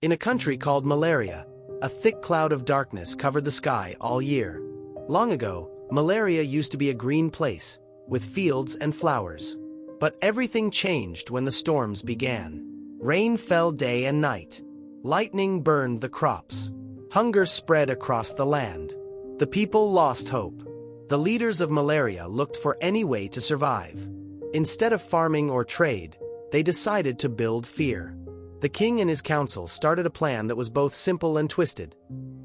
In a country called Malaria, a thick cloud of darkness covered the sky all year. Long ago, Malaria used to be a green place, with fields and flowers. But everything changed when the storms began. Rain fell day and night. Lightning burned the crops. Hunger spread across the land. The people lost hope. The leaders of Malaria looked for any way to survive. Instead of farming or trade, they decided to build fear. The king and his council started a plan that was both simple and twisted.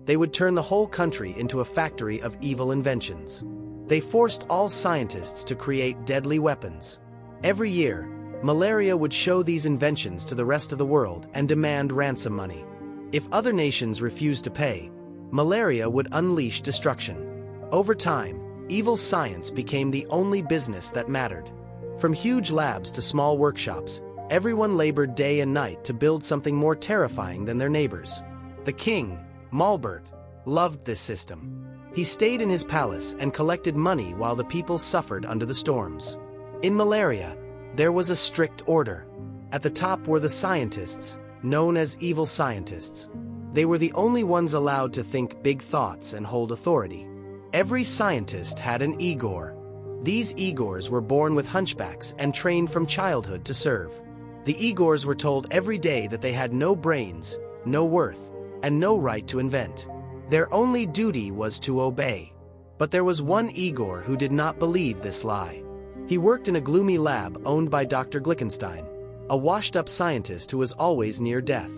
They would turn the whole country into a factory of evil inventions. They forced all scientists to create deadly weapons. Every year, Malaria would show these inventions to the rest of the world and demand ransom money. If other nations refused to pay, Malaria would unleash destruction. Over time, evil science became the only business that mattered. From huge labs to small workshops, everyone labored day and night to build something more terrifying than their neighbors. The king, Malbert, loved this system. He stayed in his palace and collected money while the people suffered under the storms. In Malaria, there was a strict order. At the top were the scientists, known as evil scientists. They were the only ones allowed to think big thoughts and hold authority. Every scientist had an Igor. These Igors were born with hunchbacks and trained from childhood to serve. The Igors were told every day that they had no brains, no worth, and no right to invent. Their only duty was to obey. But there was one Igor who did not believe this lie. He worked in a gloomy lab owned by Dr. Glickenstein, a washed-up scientist who was always near death.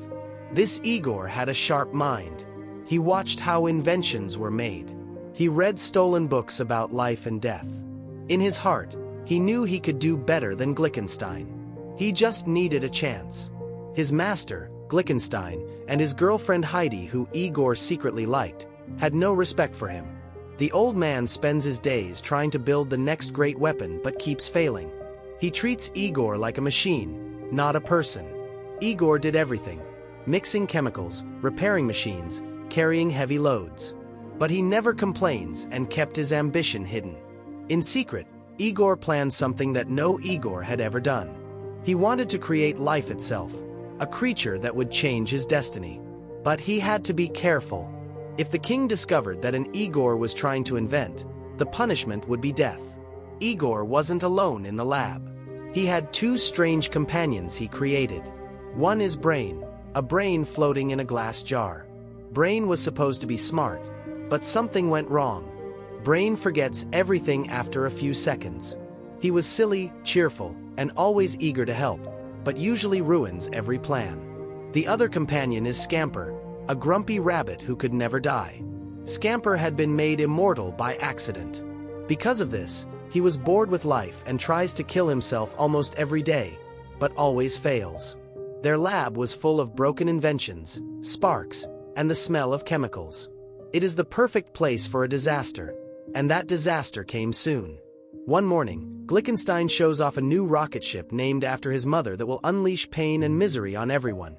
This Igor had a sharp mind. He watched how inventions were made. He read stolen books about life and death. In his heart, he knew he could do better than Glickenstein. He just needed a chance. His master, Glickenstein, and his girlfriend Heidi, who Igor secretly liked, had no respect for him. The old man spends his days trying to build the next great weapon but keeps failing. He treats Igor like a machine, not a person. Igor did everything: mixing chemicals, repairing machines, carrying heavy loads. But he never complains and kept his ambition hidden. In secret, Igor planned something that no Igor had ever done. He wanted to create life itself, a creature that would change his destiny. But he had to be careful. If the king discovered that an Igor was trying to invent, the punishment would be death. Igor wasn't alone in the lab. He had two strange companions he created. One is Brain, a brain floating in a glass jar. Brain was supposed to be smart, but something went wrong. Brain forgets everything after a few seconds. He was silly, cheerful, and always eager to help, but usually ruins every plan. The other companion is Scamper, a grumpy rabbit who could never die. Scamper had been made immortal by accident. Because of this, he was bored with life and tries to kill himself almost every day, but always fails. Their lab was full of broken inventions, sparks, and the smell of chemicals. It is the perfect place for a disaster, and that disaster came soon. One morning, Glickenstein shows off a new rocket ship named after his mother that will unleash pain and misery on everyone.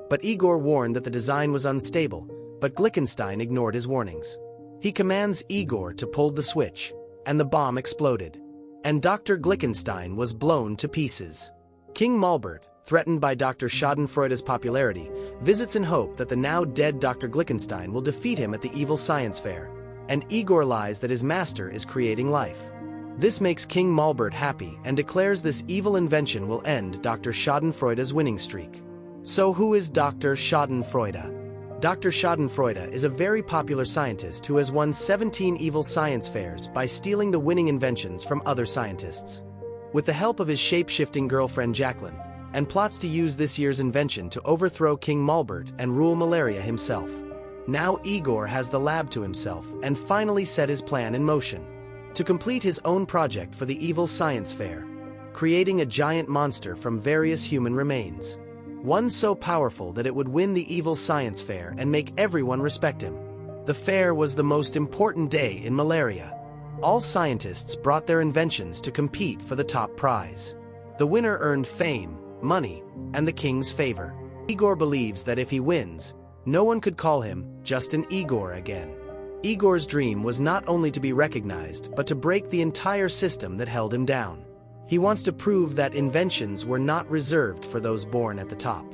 But Igor warned that the design was unstable, but Glickenstein ignored his warnings. He commands Igor to pull the switch, and the bomb exploded. And Dr. Glickenstein was blown to pieces. King Malbert, threatened by Dr. Schadenfreude's popularity, visits in hope that the now-dead Dr. Glickenstein will defeat him at the evil science fair, and Igor lies that his master is creating life. This makes King Malbert happy and declares this evil invention will end Dr. Schadenfreude's winning streak. So who is Dr. Schadenfreude? Dr. Schadenfreude is a very popular scientist who has won 17 evil science fairs by stealing the winning inventions from other scientists. With the help of his shape-shifting girlfriend Jacqueline, and plots to use this year's invention to overthrow King Malbert and rule Malaria himself. Now Igor has the lab to himself and finally set his plan in motion. To complete his own project for the evil science fair, creating a giant monster from various human remains. One so powerful that it would win the evil science fair and make everyone respect him. The fair was the most important day in Malaria. All scientists brought their inventions to compete for the top prize. The winner earned fame, money, and the king's favor. Igor believes that if he wins, no one could call him just an Igor again. Igor's dream was not only to be recognized, but to break the entire system that held him down. He wants to prove that inventions were not reserved for those born at the top.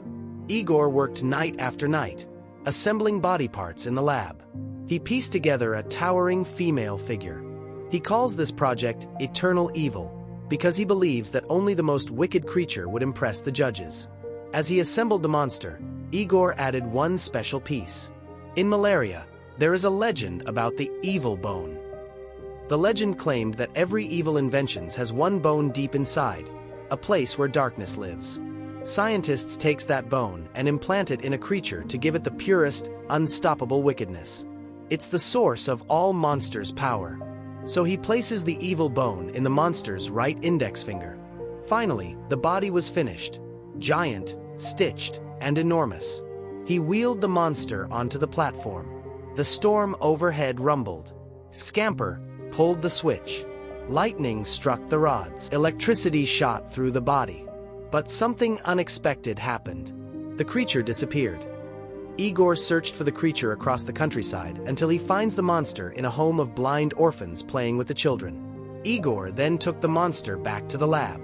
Igor worked night after night, assembling body parts in the lab. He pieced together a towering female figure. He calls this project Eternal Evil, because he believes that only the most wicked creature would impress the judges. As he assembled the monster, Igor added one special piece. In Malaria, there is a legend about the evil bone. The legend claimed that every evil invention has one bone deep inside, a place where darkness lives. Scientists take that bone and implant it in a creature to give it the purest, unstoppable wickedness. It's the source of all monsters' power. So he places the evil bone in the monster's right index finger. Finally, the body was finished, giant, stitched, and enormous. He wheeled the monster onto the platform. The storm overhead rumbled. Scamper pulled the switch. Lightning struck the rods. Electricity shot through the body. But something unexpected happened. The creature disappeared. Igor searched for the creature across the countryside until he finds the monster in a home of blind orphans playing with the children. Igor then took the monster back to the lab.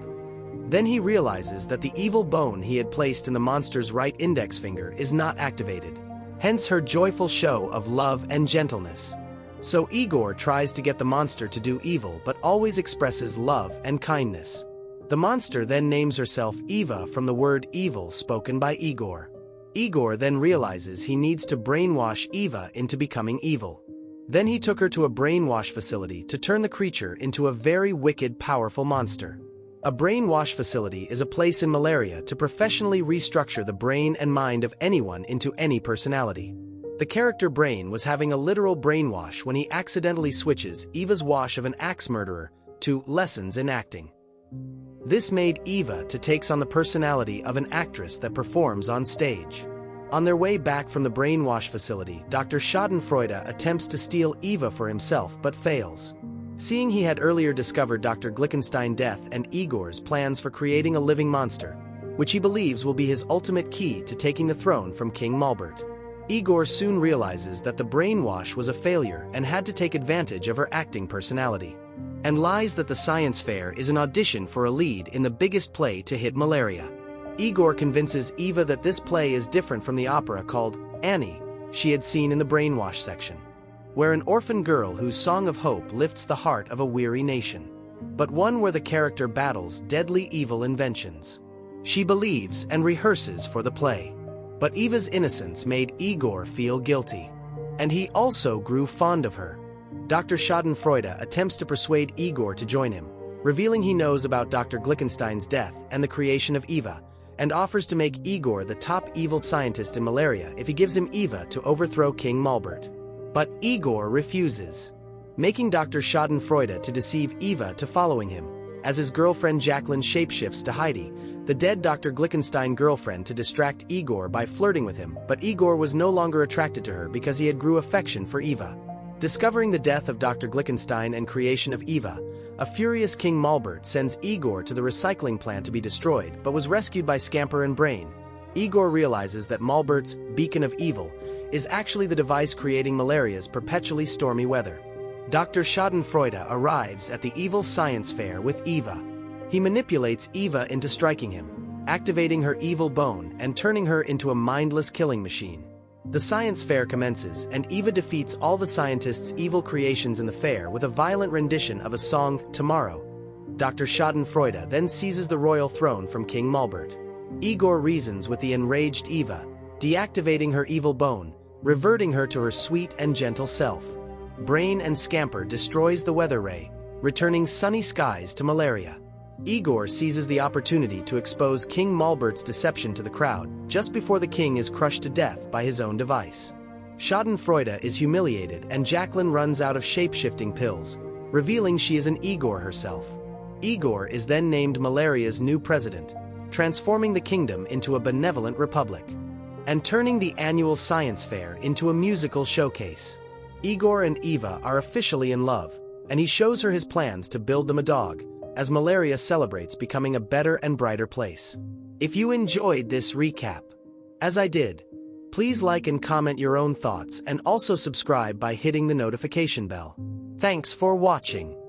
Then he realizes that the evil bone he had placed in the monster's right index finger is not activated, hence her joyful show of love and gentleness. So Igor tries to get the monster to do evil but always expresses love and kindness. The monster then names herself Eva from the word evil spoken by Igor. Igor then realizes he needs to brainwash Eva into becoming evil. Then he took her to a brainwash facility to turn the creature into a very wicked, powerful monster. A brainwash facility is a place in Malaria to professionally restructure the brain and mind of anyone into any personality. The character Brain was having a literal brainwash when he accidentally switches Eva's wash of an axe murderer to lessons in acting. This made Eva to take on the personality of an actress that performs on stage. On their way back from the brainwash facility, Dr. Schadenfreude attempts to steal Eva for himself but fails. Seeing he had earlier discovered Dr. Glickenstein's death and Igor's plans for creating a living monster, which he believes will be his ultimate key to taking the throne from King Malbert. Igor soon realizes that the brainwash was a failure and had to take advantage of her acting personality, and lies that the science fair is an audition for a lead in the biggest play to hit Malaria. Igor convinces Eva that this play is different from the opera called Annie she had seen in the brainwash section, where an orphan girl whose song of hope lifts the heart of a weary nation, but one where the character battles deadly evil inventions. She believes and rehearses for the play. But Eva's innocence made Igor feel guilty, and he also grew fond of her. Dr. Schadenfreude attempts to persuade Igor to join him, revealing he knows about Dr. Glickenstein's death and the creation of Eva, and offers to make Igor the top evil scientist in Malaria if he gives him Eva to overthrow King Malbert. But Igor refuses, making Dr. Schadenfreude to deceive Eva to following him, as his girlfriend Jacqueline shapeshifts to Heidi, the dead Dr. Glickenstein girlfriend, to distract Igor by flirting with him, but Igor was no longer attracted to her because he had grew affection for Eva. Discovering the death of Dr. Glickenstein and creation of Eva, a furious King Malbert sends Igor to the recycling plant to be destroyed, but was rescued by Scamper and Brain. Igor realizes that Malbert's beacon of evil is actually the device creating Malaria's perpetually stormy weather. Dr. Schadenfreude arrives at the evil science fair with Eva. He manipulates Eva into striking him, activating her evil bone and turning her into a mindless killing machine. The science fair commences, and Eva defeats all the scientists' evil creations in the fair with a violent rendition of a song, Tomorrow. Dr. Schadenfreude then seizes the royal throne from King Malbert. Igor reasons with the enraged Eva, deactivating her evil bone, reverting her to her sweet and gentle self. Brain and Scamper destroys the weather ray, returning sunny skies to Malaria. Igor seizes the opportunity to expose King Malbert's deception to the crowd, just before the king is crushed to death by his own device. Schadenfreude is humiliated and Jacqueline runs out of shape-shifting pills, revealing she is an Igor herself. Igor is then named Malaria's new president, transforming the kingdom into a benevolent republic, and turning the annual science fair into a musical showcase. Igor and Eva are officially in love, and he shows her his plans to build them a dog, as Malaria celebrates becoming a better and brighter place. If you enjoyed this recap, as I did, please like and comment your own thoughts and also subscribe by hitting the notification bell. Thanks for watching.